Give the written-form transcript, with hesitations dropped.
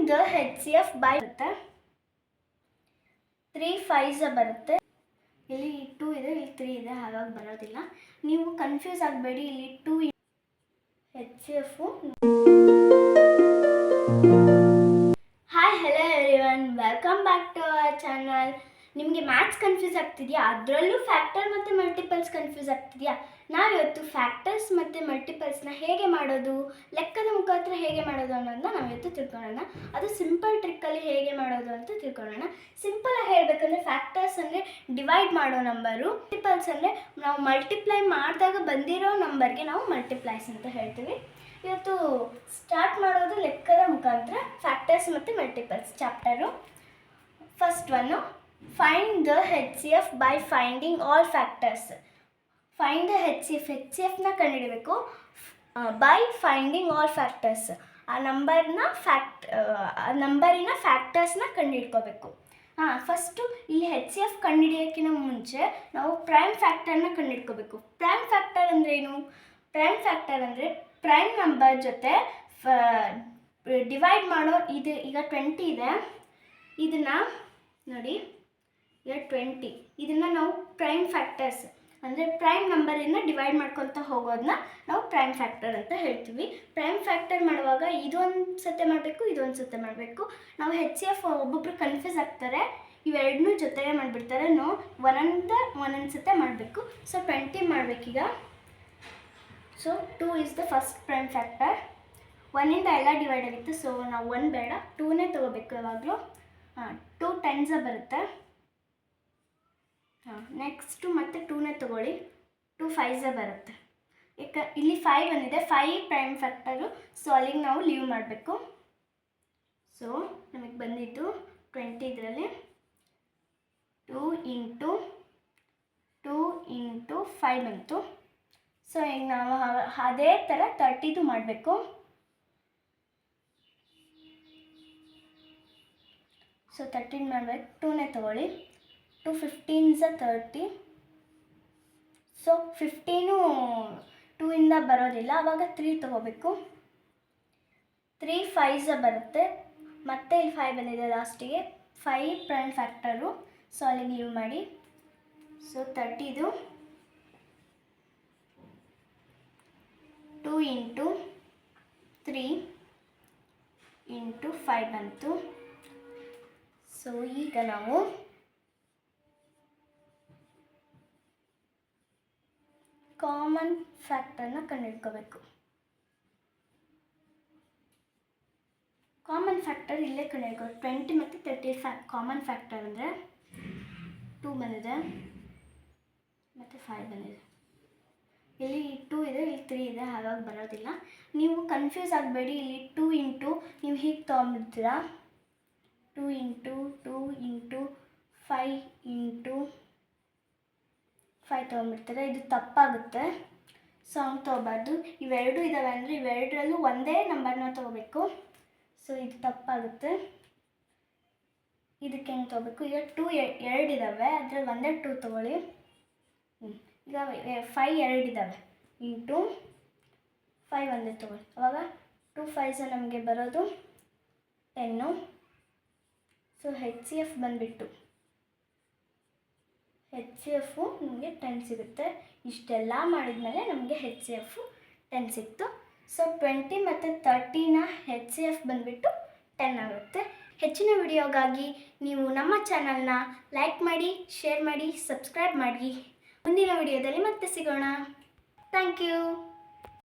The H C F by ಬರುತ್ತೆ. 3 5s ಬರುತ್ತೆ. ಇಲ್ಲಿ 2 ಇದೆ, ಇಲ್ಲಿ 3 ಇದೆ, ಹಾಗಾಗಿ ಬರೋದಿಲ್ಲ. ನೀವು ಕನ್ಫ್ಯೂಸ್ ಆಗಬೇಡಿ. ಇಲ್ಲಿ 2 H C F. Hi, hello everyone, welcome back to our channel. ನಿಮಗೆ ಮ್ಯಾಥ್ಸ್ ಕನ್ಫ್ಯೂಸ್ ಆಗ್ತಿದೆಯಾ? ಅದರಲ್ಲೂ ಫ್ಯಾಕ್ಟರ್ ಮತ್ತು ಮಲ್ಟಿಪಲ್ಸ್ ಕನ್ಫ್ಯೂಸ್ ಆಗ್ತಿದೆಯಾ? ನಾವಿವತ್ತು ಫ್ಯಾಕ್ಟರ್ಸ್ ಮತ್ತು ಮಲ್ಟಿಪಲ್ಸ್ನ ಹೇಗೆ ಮಾಡೋದು, ಲೆಕ್ಕದ ಮುಖಾಂತರ ಹೇಗೆ ಮಾಡೋದು ಅನ್ನೋದನ್ನ ನಾವಿವತ್ತು ತಿಳ್ಕೊಳ್ಳೋಣ. ಅದು ಸಿಂಪಲ್ ಟ್ರಿಕ್ಕಲ್ಲಿ ಹೇಗೆ ಮಾಡೋದು ಅಂತ ತಿಳ್ಕೊಳ್ಳೋಣ. ಸಿಂಪಲಾಗಿ ಹೇಳಬೇಕಂದ್ರೆ ಫ್ಯಾಕ್ಟರ್ಸ್ ಅಂದರೆ ಡಿವೈಡ್ ಮಾಡೋ ನಂಬರು, ಮಲ್ಟಿಪಲ್ಸ್ ಅಂದರೆ ನಾವು ಮಲ್ಟಿಪ್ಲೈ ಮಾಡಿದಾಗ ಬಂದಿರೋ ನಂಬರ್ಗೆ ನಾವು ಮಲ್ಟಿಪ್ಲೈಸ್ ಅಂತ ಹೇಳ್ತೀವಿ. ಇವತ್ತು ಸ್ಟಾರ್ಟ್ ಮಾಡೋದು ಲೆಕ್ಕದ ಮುಖಾಂತರ ಫ್ಯಾಕ್ಟರ್ಸ್ ಮತ್ತು multiples chapter. First one, find the H C F by finding all factors. Find the H C ಎಫ್ನ ಕಂಡುಹಿಡಬೇಕು ಬೈ ಫೈಂಡಿಂಗ್ ಆಲ್ ಫ್ಯಾಕ್ಟರ್ಸ್. ಆ ನಂಬರಿನ ಫ್ಯಾಕ್ಟರ್ಸ್ನ ಕಂಡುಹಿಡ್ಕೋಬೇಕು. ಫಸ್ಟು ಇಲ್ಲಿ ಹೆಚ್ ಸಿ ಎಫ್ ಕಂಡುಹಿಡಿಯೋಕ್ಕಿಂತ ಮುಂಚೆ ನಾವು ಪ್ರೈಮ್ ಫ್ಯಾಕ್ಟರ್ನ ಕಂಡುಹಿಡ್ಕೋಬೇಕು. ಪ್ರೈಮ್ ಫ್ಯಾಕ್ಟರ್ ಅಂದರೆ ಏನು? ಪ್ರೈಮ್ ಫ್ಯಾಕ್ಟರ್ ಅಂದರೆ ಪ್ರೈಮ್ ನಂಬರ್ ಜೊತೆ ಡಿವೈಡ್ ಮಾಡೋ. ಇದು ಈಗ 20 ಇದೆ, ಇದನ್ನು ನೋಡಿ, ಈಗ 20, ಇದನ್ನು ನಾವು ಪ್ರೈಮ್ ಫ್ಯಾಕ್ಟರ್ಸ್ ಅಂದರೆ ಪ್ರೈಮ್ ನಂಬರಿಂದ ಡಿವೈಡ್ ಮಾಡ್ಕೊತ ಹೋಗೋದನ್ನ ನಾವು ಪ್ರೈಮ್ ಫ್ಯಾಕ್ಟರ್ ಅಂತ ಹೇಳ್ತೀವಿ. ಪ್ರೈಮ್ ಫ್ಯಾಕ್ಟರ್ ಮಾಡುವಾಗ ಇದೊಂದು ಸತೆ ಮಾಡಬೇಕು, ಇದೊಂದು ಸತೆ ಮಾಡಬೇಕು. ನಾವು ಹೆಚ್ ಸಿ ಎಫ್ ಒಬ್ಬೊಬ್ರು ಕನ್ಫ್ಯೂಸ್ ಆಗ್ತಾರೆ, ಇವೆರಡನ್ನೂ ಜೊತೆಗೆ ಮಾಡಿಬಿಡ್ತಾರೆ. ಒಂದೊಂದು ಸತೆ ಮಾಡಬೇಕು. ಸೊ 20 ಮಾಡಬೇಕೀಗ. So 2 is the first prime factor. 1ಇಂದ ಎಲ್ಲ ಡಿವೈಡ್ ಆಗುತ್ತೆ, ಸೊ ನಾವು 1 ಬೇಡ, 2ನೇ ತೊಗೋಬೇಕು ಯಾವಾಗಲೂ. 2 10s ಬರುತ್ತೆ. ನೆಕ್ಸ್ಟು ಮತ್ತೆ 2ನೇ ತೊಗೊಳ್ಳಿ, 2 5s ಬರುತ್ತೆ. ಇಲ್ಲಿ 5 ಬಂದಿದೆ, 5 ಪ್ರೈಮ್ ಫ್ಯಾಕ್ಟರು, ಸೊ ಅಲ್ಲಿಗೆ ನಾವು ಲೀವ್ ಮಾಡಬೇಕು. ಸೊ ನಮಗೆ ಬಂದಿದ್ದು 20, ಇದರಲ್ಲಿ 2 ಇಂಟು 5 ಬಂತು. ಸೊ ಈಗ ನಾವು ಅದೇ ಥರ 30 ಮಾಡಬೇಕು. ಸೊ 13 ಮಾಡಬೇಕು, 2ನೇ ತೊಗೊಳ್ಳಿ, 2 15s 30. ಸೊ 15 2ಇಂದ ಬರೋದಿಲ್ಲ, ಆವಾಗ 3 ತೊಗೋಬೇಕು. 3 5s ಬರುತ್ತೆ, ಮತ್ತೆ ಇಲ್ಲಿ 5 ಬಂದಿದೆ ಲಾಸ್ಟಿಗೆ. 5 ಪ್ರೈಮ್ ಫ್ಯಾಕ್ಟರು, ಸೊ ಅಲ್ಲಿಗೆ ಲೀವ್ ಮಾಡಿ. ಸೊ 30 2 ಇಂಟು 3 ಇಂಟು 5 ಬಂತು. ಸೊ ಈಗ ನಾವು ಕಾಮನ್ ಫ್ಯಾಕ್ಟರ್ನ ಕಂಡುಹಿಡ್ಕೋಬೇಕು. ಕಾಮನ್ ಫ್ಯಾಕ್ಟರ್ ಇಲ್ಲೇ ಕಂಡುಹಿಡ್ಕೋ. 20 ಮತ್ತು 30 ಕಾಮನ್ ಫ್ಯಾಕ್ಟರ್ ಅಂದರೆ 2 ಬಂದಿದೆ ಮತ್ತು 5 ಬಂದಿದೆ. ಇಲ್ಲಿ 2 ಇದೆ, ಇಲ್ಲಿ 3 ಇದೆ, ಹಾಗಾಗಿ ಬರೋದಿಲ್ಲ. ನೀವು ಕನ್ಫ್ಯೂಸ್ ಆಗಬೇಡಿ. ಇಲ್ಲಿ 2 ಇಂಟು ನೀವು ಹೀಗೆ ತೊಗೊಂಡ್ಬಿಡ್ತೀರಾ, 2 ಇಂಟು 5 ಇಂಟು 5 ತೊಗೊಂಡ್ಬಿಡ್ತಾರೆ. ಇದು ತಪ್ಪಾಗುತ್ತೆ, ಸೊ ಹಂಗೆ ತೊಗೋಬಾರ್ದು. ಇವೆರಡು ಇದ್ದಾವೆ ಅಂದರೆ ಇವೆರಡರಲ್ಲೂ ಒಂದೇ ನಂಬರ್ನ ತೊಗೋಬೇಕು. ಸೊ ಇದು ತಪ್ಪಾಗುತ್ತೆ. ಇದಕ್ಕೆ ಹೆಂಗೆ ತೊಗೋಬೇಕು? ಈಗ 2 2 ಇದ್ದಾವೆ, ಅದರಲ್ಲಿ ಒಂದೇ 2 ತೊಗೊಳ್ಳಿ. ಈಗ 5 2 ಇದ್ದಾವೆ, ಇಂಟು 5 ಒಂದೇ ತೊಗೊಳ್ಳಿ. ಅವಾಗ 2 5s ನಮಗೆ ಬರೋದು 10. ಸೊ ಹೆಚ್ ಸಿ ಎಫ್ ಬಂದುಬಿಟ್ಟು ನಮಗೆ 10 ಸಿಗುತ್ತೆ. ಇಷ್ಟೆಲ್ಲ ಮಾಡಿದ್ಮೇಲೆ ನಮಗೆ ಹೆಚ್ ಸಿ ಎಫ್ 10 ಸಿಕ್ತು. ಸೊ 20 ಮತ್ತು 30ನ ಹೆಚ್ ಸಿ ಎಫ್ ಬಂದುಬಿಟ್ಟು 10 ಆಗುತ್ತೆ. ಹೆಚ್ಚಿನ ವಿಡಿಯೋಗಾಗಿ ನೀವು ನಮ್ಮ ಚಾನಲ್ನ ಲೈಕ್ ಮಾಡಿ, ಶೇರ್ ಮಾಡಿ, ಸಬ್ಸ್ಕ್ರೈಬ್ ಮಾಡಿ. ಮುಂದಿನ ವಿಡಿಯೋದಲ್ಲಿ ಮತ್ತೆ ಸಿಗೋಣ. Thank you.